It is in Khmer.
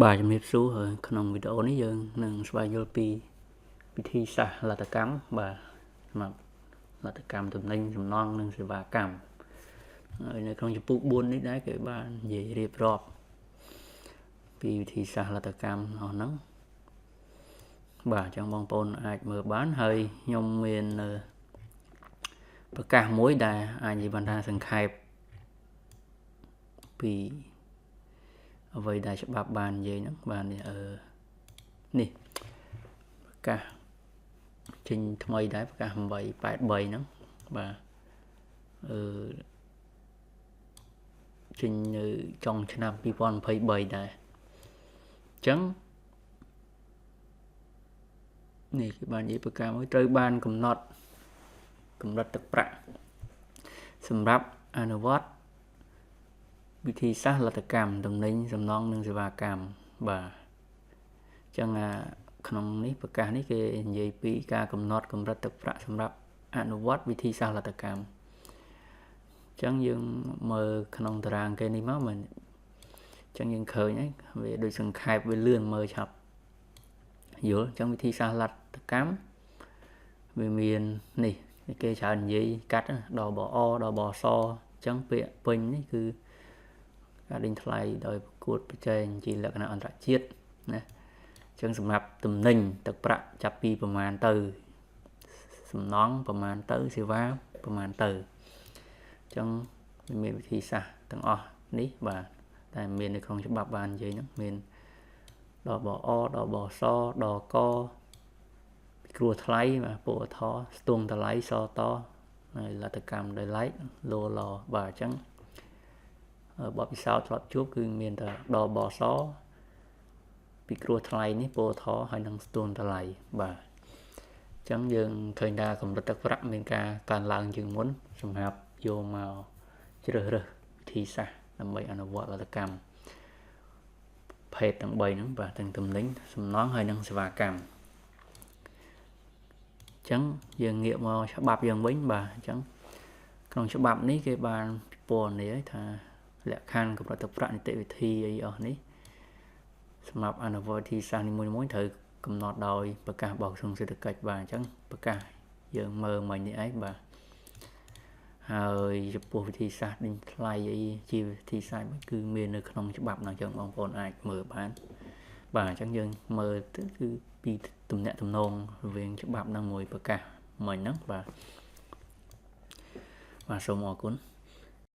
Bàiជំរាបសួរហើយក្នុងវីដេអូនេះយើងនឹងស្វែងយល់ពីវិធីសាស្ត្រលទ្ធកម្មបាទសម្រាប់លទ្ធកម្មទំនិញសំណងនិងសេវាកម្មហើយនៅក្នុងចំពោះ4នេះដែរគេបាននិយាយរៀបរាប់ពីវិធីសាស្ត្រលទ្ធកម្មអស់ហ្នឹងបាទអញ្ចឹងបងប្អូនអាចមើលបានហើយខ្ញុំមានប្រកាសមួយដែលអាចនិយាយបានថាសង្ខេបពីអ្វីដែលច្បាប់បាននិយាយហ្នឹងបាននេះប្រកាសចេញថ្មីដែរប្រកាស883ហ្នឹងបាទចេញនៅចុងឆ្នាំ2023ដែរអញ្ចឹងនេះគឺបាននិយាយប្រកាសមួយត្រូវបានកំណត់កម្រិតទឹកប្រាក់សម្រាប់អនុវត្តវិធីសាស្ត្រលទ្ធកម្មទំនិញសំណងនិងសេវាកម្មបាទអញ្ចឹងក្នុងនេះប្រកាសនេះគេនិយាយពីការកំណត់កម្រិតទឹកប្រាក់សម្រាប់អនុវត្តវិធីសាស្ត្រលទ្ធកម្មអញ្ចឹងយើងមើលក្នុងតារាងគេនេះមកមែនអញ្ចឹងយើងឃើញហើយវាដូចសង្ខេបវាលឿនមើលឆាប់យល់អញ្ចឹងវិធីសាស្ត្រលទ្ធកម្មវាមាននេះគេច្រើននិយាយកាត់ដល់បអដល់បសអញ្ចឹងពាក្យពេញនេះគឺការដេញថ្លៃដោយប្រកួតប្រជែងជាលក្ខណៈអន្តរជាតិណាអញ្ចឹងសម្រាប់ទំនិញទឹកប្រាក់ចាប់ពីប្រមាណទៅសំណងប្រមាណទៅសេវាប្រមាណទៅអញ្ចឹងមានវិធីសាស្ត្រទាំងអស់នេះបាទតែមាននៅក្នុងច្បាប់បាននិយាយហ្នឹងមានដល់បអដល់បសដល់កពិគ្រោះថ្លៃបាទពអថស្ទង់តម្លៃសតហើយលទ្ធកម្មដោយឡែកលោឡបាទអញ្ចឹងបបពិសោធន៍ធ្លាប់ជួបគឺមានតែដល់បសពិគ្រោះថ្លៃនេះពអថហើយនឹងស្ទង់តម្លៃបាទអញ្ចឹងយើងឃើញថាកម្រិតទឹកប្រាក់មានការកើនឡើងជាងមុនសម្រាប់យកមកជ្រើសរើសវិធីសាស្ត្រដើម្បីអនុវត្តលទ្ធកម្មភេទទាំង3ហ្នឹងបាទទាំងទំនិញសំណងហើយនិងសេវាកម្មអញ្ចឹងយើងងាកមកច្បាប់យើងវិញបាទអញ្ចឹងក្នុងច្បាប់នេះគេបានពណ៌នាថាលក្ខខណ្ឌកម្រិតទឹកប្រាក់នីតិវិធីអីអស់នេះសម្រាប់អនុវត្តវិធីសាស្ត្រនីមួយៗត្រូវកំណត់ដោយប្រកាសរបស់ក្រសួងសេដ្ឋកិច្ចបាទអញ្ចឹងប្រកាសយើងមើលមិញនេះឯងបាទហើយចំពោះវិធីសាស្ត្រដេញថ្លៃអីជាវិធីសាស្ត្រគឺមាននៅក្នុងច្បាប់ហ្នឹងអញ្ចឹងបងប្អូនអាចមើលបានបាទអញ្ចឹងយើងមើលទៅគឺពីទំនាក់ទំនងរវាងច្បាប់នឹងមួយប្រកាសមិញហ្នឹងបាទសូមអរគុណ